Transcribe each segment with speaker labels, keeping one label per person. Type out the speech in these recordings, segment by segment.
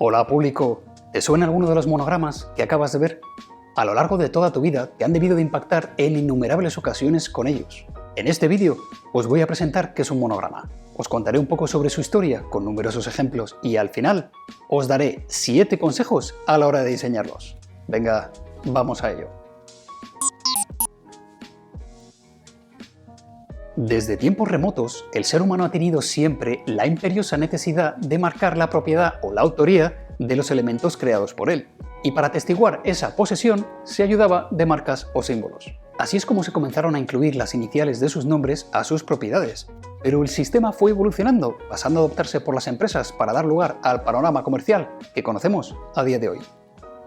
Speaker 1: Hola público, ¿te suena alguno de los monogramas que acabas de ver? A lo largo de toda tu vida te han debido de impactar en innumerables ocasiones con ellos. En este vídeo os voy a presentar qué es un monograma, os contaré un poco sobre su historia con numerosos ejemplos y al final os daré 7 consejos a la hora de diseñarlos. Venga, vamos a ello. Desde tiempos remotos, el ser humano ha tenido siempre la imperiosa necesidad de marcar la propiedad o la autoría de los elementos creados por él, y para atestiguar esa posesión se ayudaba de marcas o símbolos. Así es como se comenzaron a incluir las iniciales de sus nombres a sus propiedades, pero el sistema fue evolucionando, pasando a adoptarse por las empresas para dar lugar al panorama comercial que conocemos a día de hoy.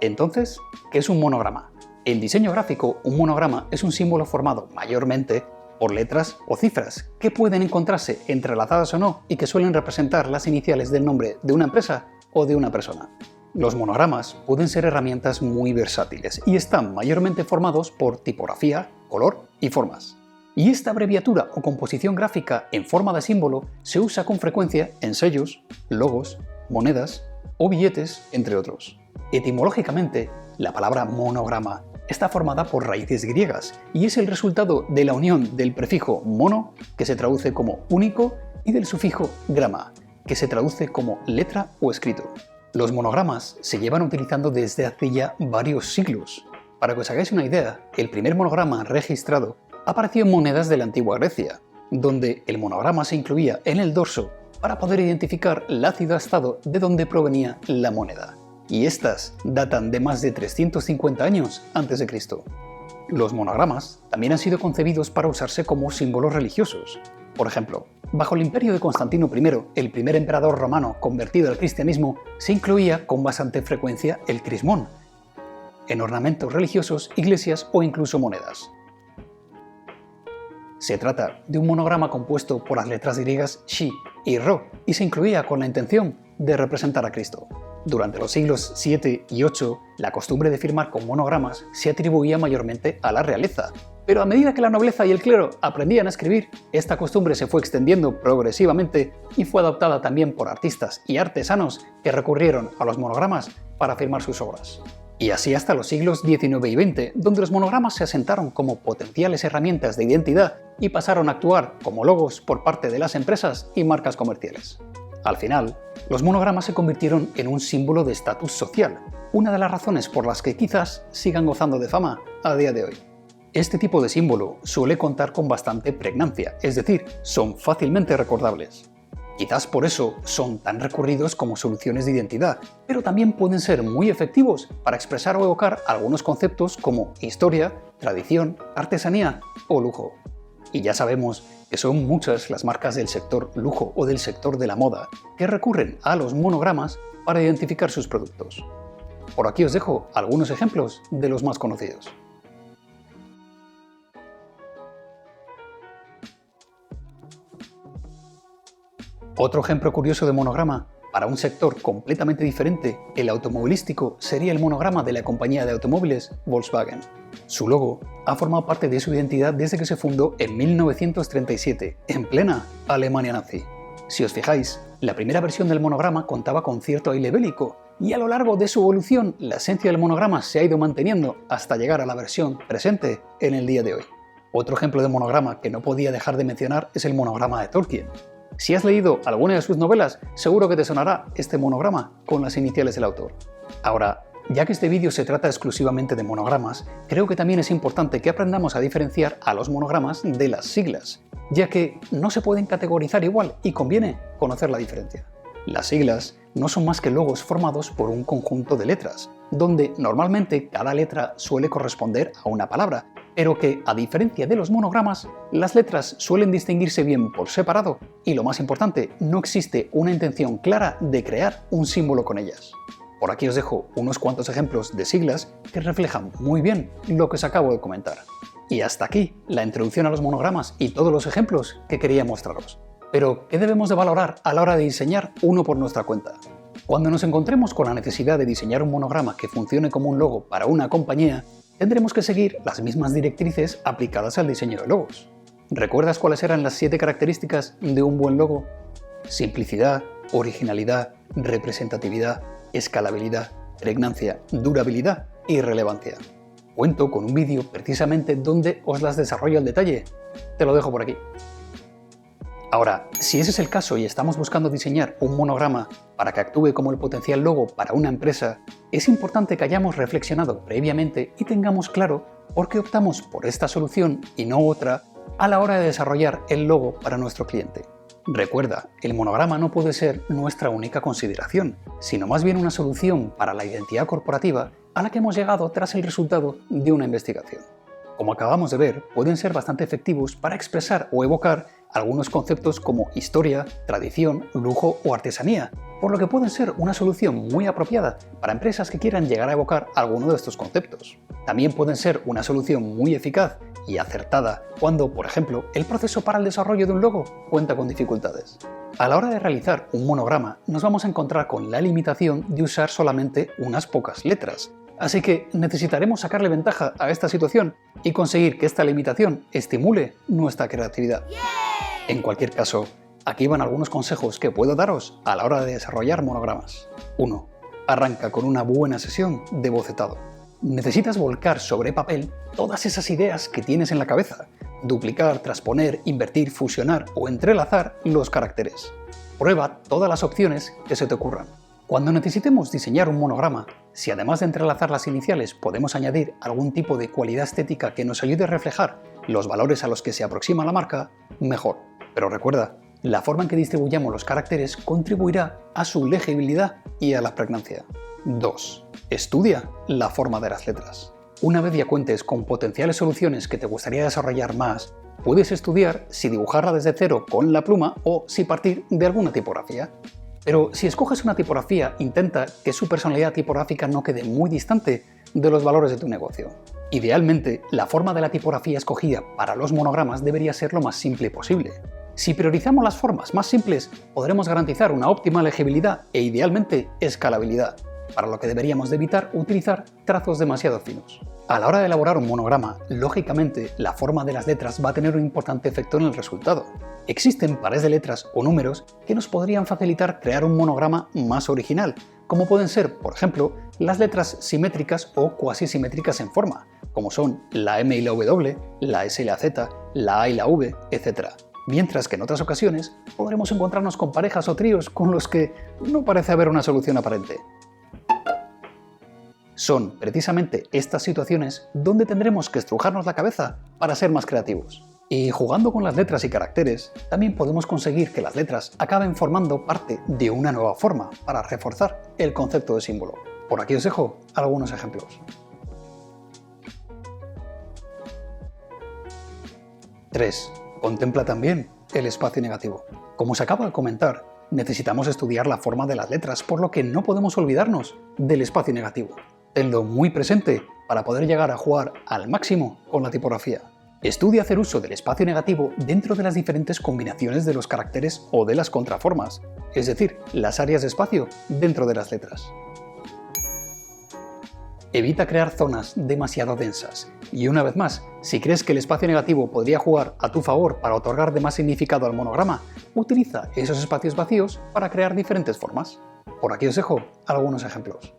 Speaker 1: Entonces, ¿qué es un monograma? En diseño gráfico, un monograma es un símbolo formado mayormente por letras o cifras que pueden encontrarse entrelazadas o no y que suelen representar las iniciales del nombre de una empresa o de una persona. Los monogramas pueden ser herramientas muy versátiles y están mayormente formados por tipografía, color y formas. Y esta abreviatura o composición gráfica en forma de símbolo se usa con frecuencia en sellos, logos, monedas o billetes, entre otros. Etimológicamente, la palabra monograma está formada por raíces griegas y es el resultado de la unión del prefijo mono, que se traduce como único, y del sufijo grama, que se traduce como letra o escrito. Los monogramas se llevan utilizando desde hace ya varios siglos. Para que os hagáis una idea, el primer monograma registrado apareció en monedas de la antigua Grecia, donde el monograma se incluía en el dorso para poder identificar la ciudad-estado de donde provenía la moneda. Y estas datan de más de 350 años antes de Cristo. Los monogramas también han sido concebidos para usarse como símbolos religiosos. Por ejemplo, bajo el imperio de Constantino I, el primer emperador romano convertido al cristianismo, se incluía con bastante frecuencia el crismón en ornamentos religiosos, iglesias o incluso monedas. Se trata de un monograma compuesto por las letras griegas Xi y Rho y se incluía con la intención de representar a Cristo. Durante los siglos VII y VIII, la costumbre de firmar con monogramas se atribuía mayormente a la realeza, pero a medida que la nobleza y el clero aprendían a escribir, esta costumbre se fue extendiendo progresivamente y fue adoptada también por artistas y artesanos que recurrieron a los monogramas para firmar sus obras. Y así hasta los siglos XIX y XX, donde los monogramas se asentaron como potenciales herramientas de identidad y pasaron a actuar como logos por parte de las empresas y marcas comerciales. Al final, los monogramas se convirtieron en un símbolo de estatus social, una de las razones por las que quizás sigan gozando de fama a día de hoy. Este tipo de símbolo suele contar con bastante pregnancia, es decir, son fácilmente recordables. Quizás por eso son tan recurridos como soluciones de identidad, pero también pueden ser muy efectivos para expresar o evocar algunos conceptos como historia, tradición, artesanía o lujo. Y ya sabemos que son muchas las marcas del sector lujo o del sector de la moda que recurren a los monogramas para identificar sus productos. Por aquí os dejo algunos ejemplos de los más conocidos. Otro ejemplo curioso de monograma para un sector completamente diferente, el automovilístico, sería el monograma de la compañía de automóviles Volkswagen. Su logo ha formado parte de su identidad desde que se fundó en 1937, en plena Alemania nazi. Si os fijáis, la primera versión del monograma contaba con cierto aire bélico, y a lo largo de su evolución, la esencia del monograma se ha ido manteniendo hasta llegar a la versión presente en el día de hoy. Otro ejemplo de monograma que no podía dejar de mencionar es el monograma de Tolkien. Si has leído alguna de sus novelas, seguro que te sonará este monograma con las iniciales del autor. Ahora, ya que este vídeo se trata exclusivamente de monogramas, creo que también es importante que aprendamos a diferenciar a los monogramas de las siglas, ya que no se pueden categorizar igual y conviene conocer la diferencia. Las siglas no son más que logos formados por un conjunto de letras, donde normalmente cada letra suele corresponder a una palabra, pero que, a diferencia de los monogramas, las letras suelen distinguirse bien por separado y, lo más importante, no existe una intención clara de crear un símbolo con ellas. Por aquí os dejo unos cuantos ejemplos de siglas que reflejan muy bien lo que os acabo de comentar. Y hasta aquí la introducción a los monogramas y todos los ejemplos que quería mostraros. Pero, ¿qué debemos de valorar a la hora de diseñar uno por nuestra cuenta? Cuando nos encontremos con la necesidad de diseñar un monograma que funcione como un logo para una compañía, tendremos que seguir las mismas directrices aplicadas al diseño de logos. ¿Recuerdas cuáles eran las 7 características de un buen logo? Simplicidad, originalidad, representatividad, escalabilidad, pregnancia, durabilidad y relevancia. Cuento con un vídeo precisamente donde os las desarrollo al detalle. Te lo dejo por aquí. Ahora, si ese es el caso y estamos buscando diseñar un monograma para que actúe como el potencial logo para una empresa, es importante que hayamos reflexionado previamente y tengamos claro por qué optamos por esta solución y no otra a la hora de desarrollar el logo para nuestro cliente. Recuerda, el monograma no puede ser nuestra única consideración, sino más bien una solución para la identidad corporativa a la que hemos llegado tras el resultado de una investigación. Como acabamos de ver, pueden ser bastante efectivos para expresar o evocar algunos conceptos como historia, tradición, lujo o artesanía, por lo que pueden ser una solución muy apropiada para empresas que quieran llegar a evocar alguno de estos conceptos. También pueden ser una solución muy eficaz y acertada cuando, por ejemplo, el proceso para el desarrollo de un logo cuenta con dificultades. A la hora de realizar un monograma, nos vamos a encontrar con la limitación de usar solamente unas pocas letras. Así que necesitaremos sacarle ventaja a esta situación y conseguir que esta limitación estimule nuestra creatividad. En cualquier caso, aquí van algunos consejos que puedo daros a la hora de desarrollar monogramas. 1. Arranca con una buena sesión de bocetado. Necesitas volcar sobre papel todas esas ideas que tienes en la cabeza, duplicar, transponer, invertir, fusionar o entrelazar los caracteres. Prueba todas las opciones que se te ocurran. Cuando necesitemos diseñar un monograma, si además de entrelazar las iniciales podemos añadir algún tipo de cualidad estética que nos ayude a reflejar los valores a los que se aproxima la marca, mejor. Pero recuerda, la forma en que distribuyamos los caracteres contribuirá a su legibilidad y a la pregnancia. 2. Estudia la forma de las letras. Una vez ya cuentes con potenciales soluciones que te gustaría desarrollar más, puedes estudiar si dibujarla desde cero con la pluma o si partir de alguna tipografía. Pero si escoges una tipografía, intenta que su personalidad tipográfica no quede muy distante de los valores de tu negocio. Idealmente, la forma de la tipografía escogida para los monogramas debería ser lo más simple posible. Si priorizamos las formas más simples, podremos garantizar una óptima legibilidad e idealmente escalabilidad, para lo que deberíamos de evitar utilizar trazos demasiado finos. A la hora de elaborar un monograma, lógicamente la forma de las letras va a tener un importante efecto en el resultado. Existen pares de letras o números que nos podrían facilitar crear un monograma más original, como pueden ser, por ejemplo, las letras simétricas o cuasi simétricas en forma, como son la M y la W, la S y la Z, la A y la V, etc. Mientras que en otras ocasiones podremos encontrarnos con parejas o tríos con los que no parece haber una solución aparente. Son precisamente estas situaciones donde tendremos que estrujarnos la cabeza para ser más creativos. Y jugando con las letras y caracteres, también podemos conseguir que las letras acaben formando parte de una nueva forma para reforzar el concepto de símbolo. Por aquí os dejo algunos ejemplos. ¡3! Contempla también el espacio negativo. Como se acaba de comentar, necesitamos estudiar la forma de las letras, por lo que no podemos olvidarnos del espacio negativo. Tenlo muy presente para poder llegar a jugar al máximo con la tipografía. Estudia hacer uso del espacio negativo dentro de las diferentes combinaciones de los caracteres o de las contraformas, es decir, las áreas de espacio dentro de las letras. Evita crear zonas demasiado densas. Y una vez más, si crees que el espacio negativo podría jugar a tu favor para otorgar de más significado al monograma, utiliza esos espacios vacíos para crear diferentes formas. Por aquí os dejo algunos ejemplos.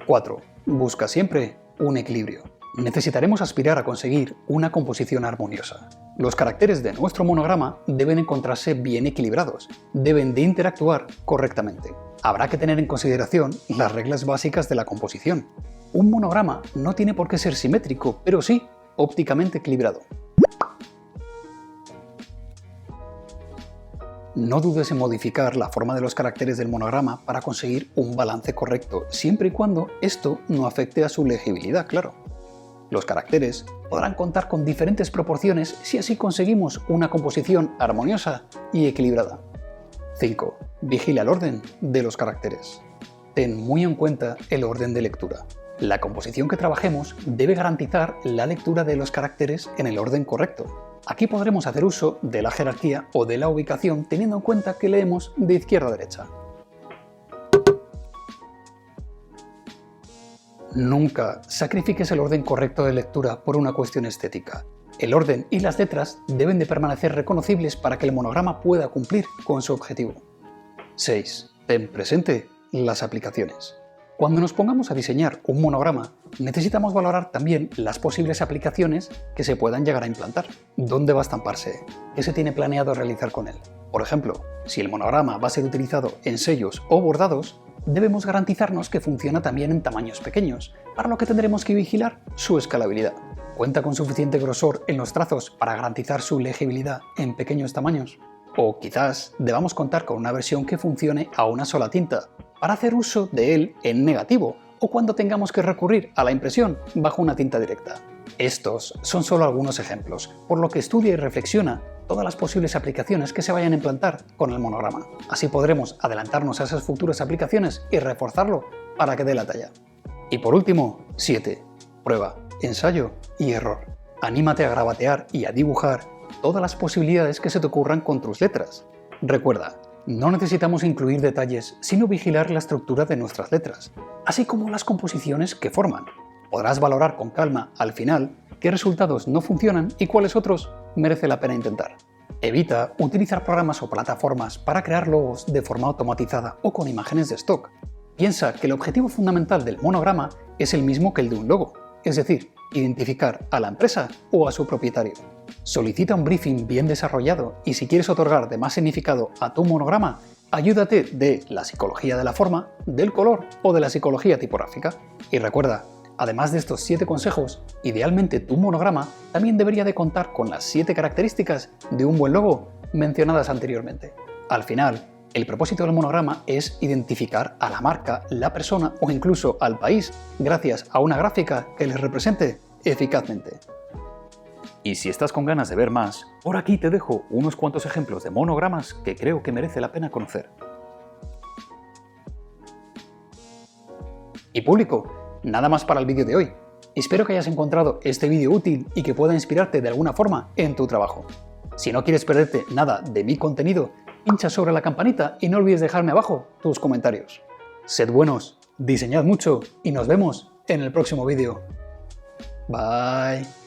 Speaker 1: 4. Busca siempre un equilibrio. Necesitaremos aspirar a conseguir una composición armoniosa. Los caracteres de nuestro monograma deben encontrarse bien equilibrados, deben de interactuar correctamente. Habrá que tener en consideración las reglas básicas de la composición. Un monograma no tiene por qué ser simétrico, pero sí ópticamente equilibrado. No dudes en modificar la forma de los caracteres del monograma para conseguir un balance correcto, siempre y cuando esto no afecte a su legibilidad, claro. Los caracteres podrán contar con diferentes proporciones si así conseguimos una composición armoniosa y equilibrada. 5. Vigila el orden de los caracteres. Ten muy en cuenta el orden de lectura. La composición que trabajemos debe garantizar la lectura de los caracteres en el orden correcto. Aquí podremos hacer uso de la jerarquía o de la ubicación teniendo en cuenta que leemos de izquierda a derecha. Nunca sacrifiques el orden correcto de lectura por una cuestión estética. El orden y las letras deben de permanecer reconocibles para que el monograma pueda cumplir con su objetivo. 6. Ten presente las aplicaciones. Cuando nos pongamos a diseñar un monograma, necesitamos valorar también las posibles aplicaciones que se puedan llegar a implantar. ¿Dónde va a estamparse? ¿Qué se tiene planeado realizar con él? Por ejemplo, si el monograma va a ser utilizado en sellos o bordados, debemos garantizarnos que funciona también en tamaños pequeños, para lo que tendremos que vigilar su escalabilidad. ¿Cuenta con suficiente grosor en los trazos para garantizar su legibilidad en pequeños tamaños? O quizás debamos contar con una versión que funcione a una sola tinta, para hacer uso de él en negativo o cuando tengamos que recurrir a la impresión bajo una tinta directa. Estos son solo algunos ejemplos, por lo que estudia y reflexiona todas las posibles aplicaciones que se vayan a implantar con el monograma. Así podremos adelantarnos a esas futuras aplicaciones y reforzarlo para que dé la talla. Y por último, 7. Prueba, ensayo y error. Anímate a grabatear y a dibujar todas las posibilidades que se te ocurran con tus letras. Recuerda, no necesitamos incluir detalles, sino vigilar la estructura de nuestras letras, así como las composiciones que forman. Podrás valorar con calma, al final, qué resultados no funcionan y cuáles otros merece la pena intentar. Evita utilizar programas o plataformas para crear logos de forma automatizada o con imágenes de stock. Piensa que el objetivo fundamental del monograma es el mismo que el de un logo, es decir, identificar a la empresa o a su propietario. Solicita un briefing bien desarrollado y si quieres otorgar de más significado a tu monograma, ayúdate de la psicología de la forma, del color o de la psicología tipográfica. Y recuerda, además de estos 7 consejos, idealmente tu monograma también debería de contar con las 7 características de un buen logo mencionadas anteriormente. Al final, el propósito del monograma es identificar a la marca, la persona o incluso al país gracias a una gráfica que les represente eficazmente. Y si estás con ganas de ver más, por aquí te dejo unos cuantos ejemplos de monogramas que creo que merece la pena conocer. Y público, nada más para el vídeo de hoy. Espero que hayas encontrado este vídeo útil y que pueda inspirarte de alguna forma en tu trabajo. Si no quieres perderte nada de mi contenido, pincha sobre la campanita y no olvides dejarme abajo tus comentarios. Sed buenos, diseñad mucho y nos vemos en el próximo vídeo. Bye.